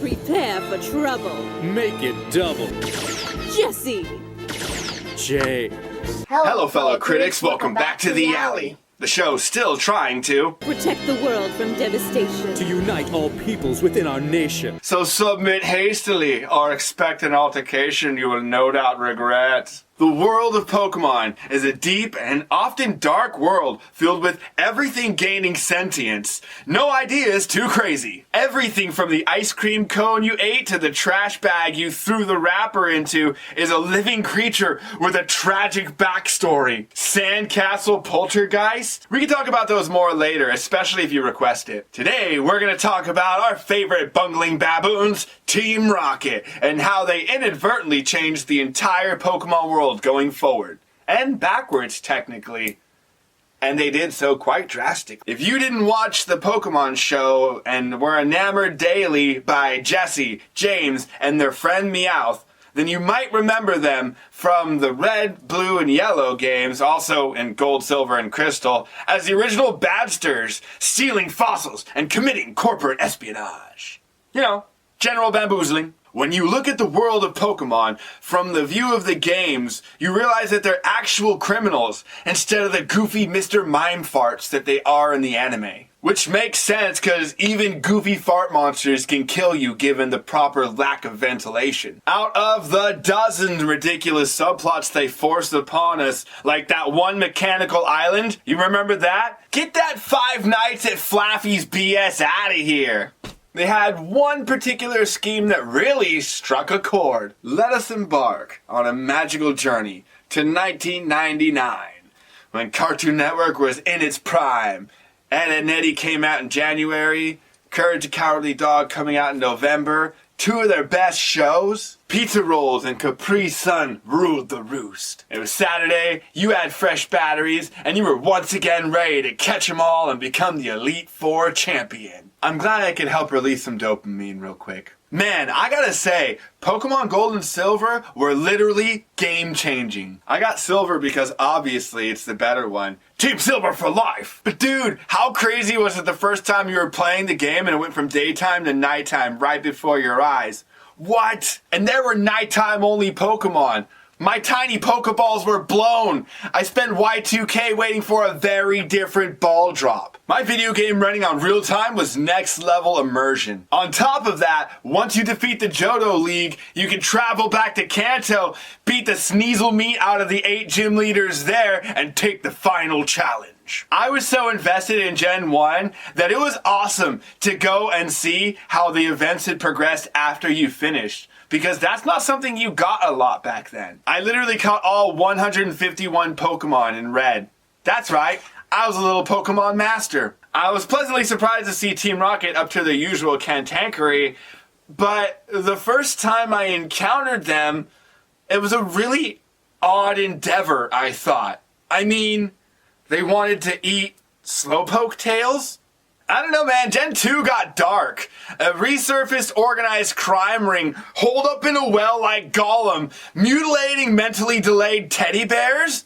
Prepare for trouble. Make it double. Jesse. Jay. Hello, fellow critics. Welcome back to the alley. The show's still trying to Protect the world from devastation. To unite all peoples within our nation. So submit hastily or expect an altercation you will no doubt regret. The world of Pokemon is a deep and often dark world filled with everything gaining sentience. No idea is too crazy. Everything from the ice cream cone you ate to the trash bag you threw the wrapper into is a living creature with a tragic backstory. Sandcastle Poltergeist? We can talk about those more later, especially if you request it. Today, we're going to talk about our favorite bungling baboons, Team Rocket, and how they inadvertently changed the entire Pokemon world going forward. And backwards, technically. And they did so quite drastic. If you didn't watch the Pokemon show and were enamored daily by Jesse, James, and their friend Meowth, then you might remember them from the Red, Blue, and Yellow games, also in Gold, Silver, and Crystal, as the original badsters, stealing fossils and committing corporate espionage. You know, general bamboozling. When you look at the world of Pokemon from the view of the games, you realize that they're actual criminals instead of the goofy Mr. Mime farts that they are in the anime. Which makes sense because even goofy fart monsters can kill you given the proper lack of ventilation. Out of the dozens ridiculous subplots they forced upon us, like that one mechanical island, you remember that? Get that Five Nights at Flaffy's BS out of here. They had one particular scheme that really struck a chord. Let us embark on a magical journey to 1999, when Cartoon Network was in its prime. Ed, Edd n Eddy came out in January, Courage the Cowardly Dog coming out in November. Two of their best shows, Pizza Rolls and Capri Sun, ruled the roost. It was Saturday, you had fresh batteries, and you were once again ready to catch 'em all and become the Elite Four champion. I'm glad I could help release some dopamine real quick. Man, I gotta say, Pokemon Gold and Silver were literally game-changing. I got Silver because obviously it's the better one. Team Silver for life! But dude, how crazy was it the first time you were playing the game and it went from daytime to nighttime right before your eyes? What? And there were nighttime only Pokemon. My tiny Pokeballs were blown. I spent Y2K waiting for a very different ball drop. My video game running on real time was next level immersion. On top of that, once you defeat the Johto League, you can travel back to Kanto, beat the Sneasel meat out of the 8 gym leaders there, and take the final challenge. I was so invested in Gen 1 that it was awesome to go and see how the events had progressed after you finished. Because that's not something you got a lot back then. I literally caught all 151 Pokemon in Red. That's right, I was a little Pokemon master. I was pleasantly surprised to see Team Rocket up to their usual cantankerity, but the first time I encountered them, it was a really odd endeavor, I thought. I mean, they wanted to eat Slowpoke tails? I don't know, man. Gen 2 got dark. A resurfaced organized crime ring holed up in a well like Gollum, mutilating mentally delayed teddy bears?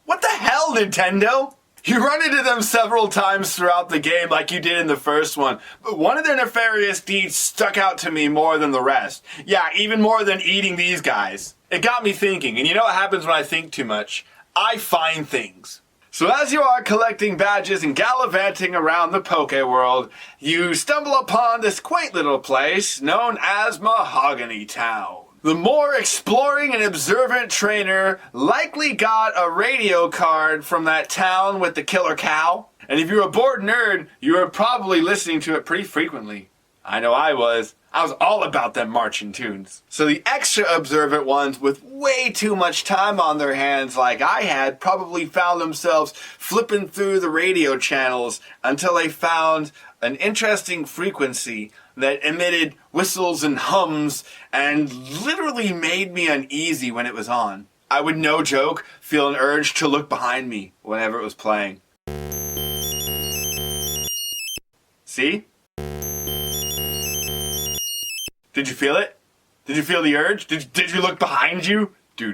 What the hell, Nintendo? You run into them several times throughout the game like you did in the first one, but one of their nefarious deeds stuck out to me more than the rest. Yeah, even more than eating these guys. It got me thinking, and you know what happens when I think too much? I find things. So as you are collecting badges and gallivanting around the Poke World, you stumble upon this quaint little place known as Mahogany Town. The more exploring and observant trainer likely got a radio card from that town with the killer cow. And if you're a bored nerd, you were probably listening to it pretty frequently. I know I was. I was all about them marching tunes. So the extra observant ones with way too much time on their hands like I had probably found themselves flipping through the radio channels until they found an interesting frequency that emitted whistles and hums and literally made me uneasy when it was on. I would, no joke, feel an urge to look behind me whenever it was playing. See? Did you feel it? Did you feel the urge? Did you look behind you? Do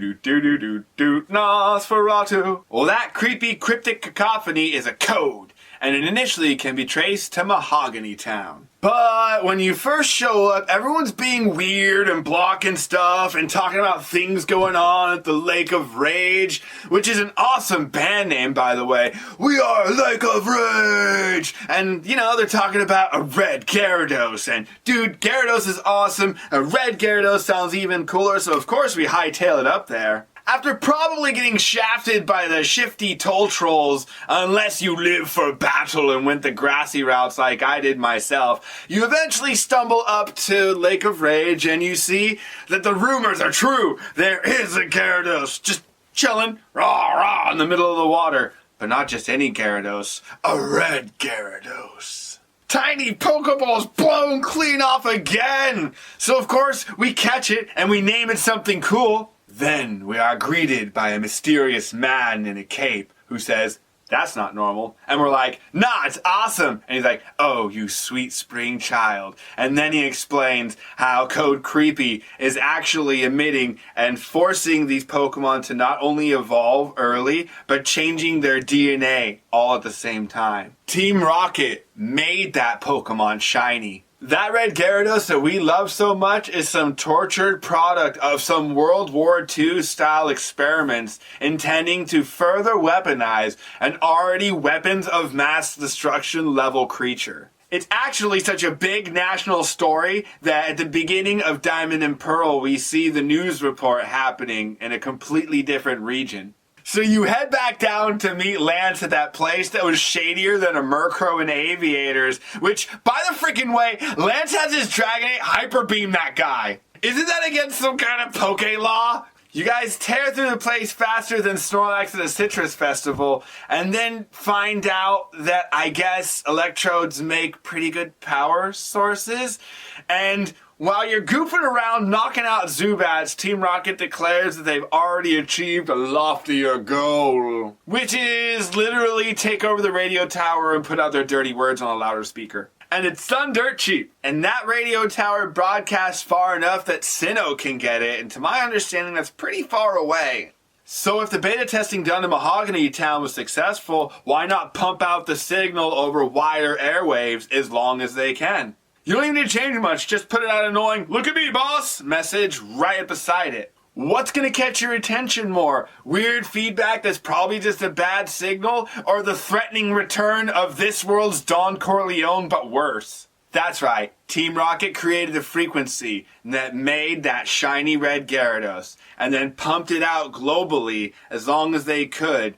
Nosferatu. Well, that creepy cryptic cacophony is a code, and it initially can be traced to Mahogany Town. But when you first show up, everyone's being weird and blocking stuff and talking about things going on at the Lake of Rage, which is an awesome band name, by the way. We are Lake of Rage! And, you know, they're talking about a red Gyarados. And, dude, Gyarados is awesome. A red Gyarados sounds even cooler, so of course we hightail it up there. After probably getting shafted by the shifty toll trolls, unless you live for battle and went the grassy routes like I did myself, you eventually stumble up to Lake of Rage and you see that the rumors are true. There is a Gyarados just chilling, rah rah, in the middle of the water. But not just any Gyarados, a red Gyarados. Tiny Pokeballs blown clean off again! So of course, we catch it and we name it something cool. Then we are greeted by a mysterious man in a cape who says, "That's not normal." And we're like, "Nah, it's awesome." And he's like, "Oh, you sweet spring child." And then he explains how Code Creepy is actually emitting and forcing these Pokemon to not only evolve early, but changing their DNA all at the same time. Team Rocket made that Pokemon shiny. That red Gyarados that we love so much is some tortured product of some World War II style experiments intending to further weaponize an already weapons of mass destruction level creature. It's actually such a big national story that at the beginning of Diamond and Pearl we see the news report happening in a completely different region. So you head back down to meet Lance at that place that was shadier than a Murkrow in Aviators, which, by the freaking way, Lance has his Dragonite Hyper Beam that guy. Isn't that against some kind of Poke law? You guys tear through the place faster than Snorlax at a Citrus Festival, and then find out that, I guess, electrodes make pretty good power sources, and while you're goofing around knocking out Zubats, Team Rocket declares that they've already achieved a loftier goal, which is literally take over the radio tower and put out their dirty words on a louder speaker. And it's done dirt cheap. And that radio tower broadcasts far enough that Sinnoh can get it, and to my understanding that's pretty far away. So if the beta testing done in Mahogany Town was successful, why not pump out the signal over wider airwaves as long as they can? You don't even need to change much, just put an annoying "look at me boss" message right beside it. What's gonna catch your attention more? Weird feedback that's probably just a bad signal, or the threatening return of this world's Don Corleone but worse? That's right, Team Rocket created a frequency that made that shiny red Gyarados, and then pumped it out globally as long as they could,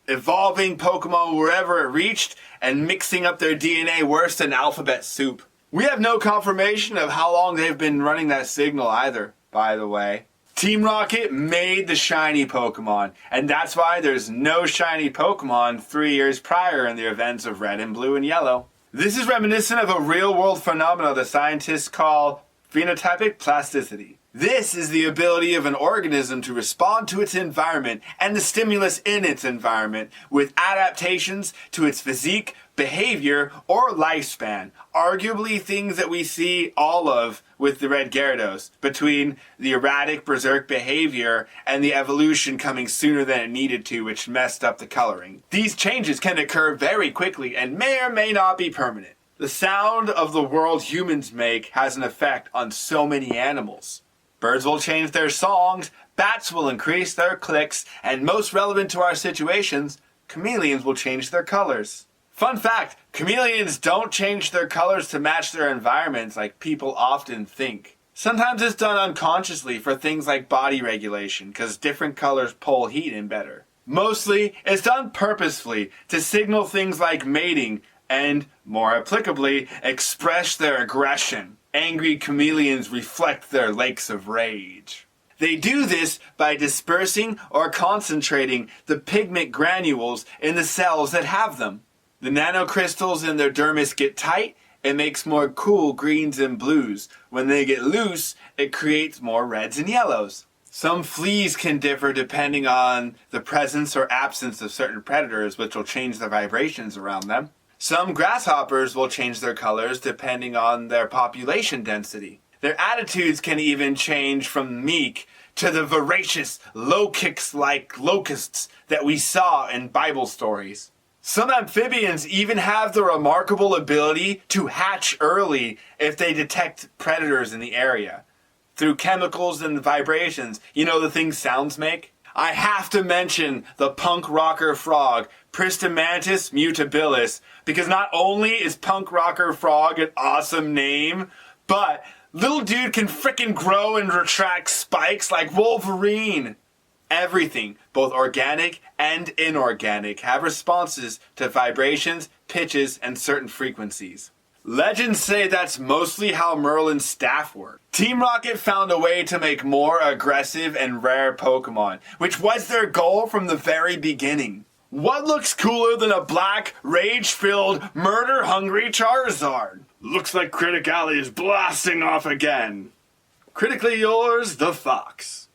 evolving Pokemon wherever it reached, and mixing up their DNA worse than alphabet soup. We have no confirmation of how long they've been running that signal either, by the way. Team Rocket made the shiny Pokemon, and that's why there's no shiny Pokemon 3 years prior in the events of Red and Blue and Yellow. This is reminiscent of a real-world phenomenon that scientists call phenotypic plasticity. This is the ability of an organism to respond to its environment and the stimulus in its environment with adaptations to its physique, behavior, or lifespan. Arguably things that we see all of with the red Gyarados, between the erratic berserk behavior and the evolution coming sooner than it needed to, which messed up the coloring. These changes can occur very quickly and may or may not be permanent. The sound of the world humans make has an effect on so many animals. Birds will change their songs, bats will increase their clicks, and most relevant to our situations, chameleons will change their colors. Fun fact, chameleons don't change their colors to match their environments like people often think. Sometimes it's done unconsciously for things like body regulation, because different colors pull heat in better. Mostly, it's done purposefully to signal things like mating and, more applicably, express their aggression. Angry chameleons reflect their lakes of rage. They do this by dispersing or concentrating the pigment granules in the cells that have them. The nanocrystals in their dermis get tight, it makes more cool greens and blues. When they get loose, it creates more reds and yellows. Some fleas can differ depending on the presence or absence of certain predators, which will change the vibrations around them. Some grasshoppers will change their colors depending on their population density. Their attitudes can even change from meek to the voracious, low kicks like locusts that we saw in Bible stories. Some amphibians even have the remarkable ability to hatch early if they detect predators in the area. Through chemicals and vibrations, you know the things sounds make? I have to mention the punk rocker frog, Pristimantis mutabilis, because not only is punk rocker frog an awesome name, but little dude can frickin' grow and retract spikes like Wolverine. Everything, both organic and inorganic, have responses to vibrations, pitches, and certain frequencies. Legends say that's mostly how Merlin's staff worked. Team Rocket found a way to make more aggressive and rare Pokemon, which was their goal from the very beginning. What looks cooler than a black, rage-filled, murder-hungry Charizard? Looks like Critic Alley is blasting off again. Critically yours, the Fox.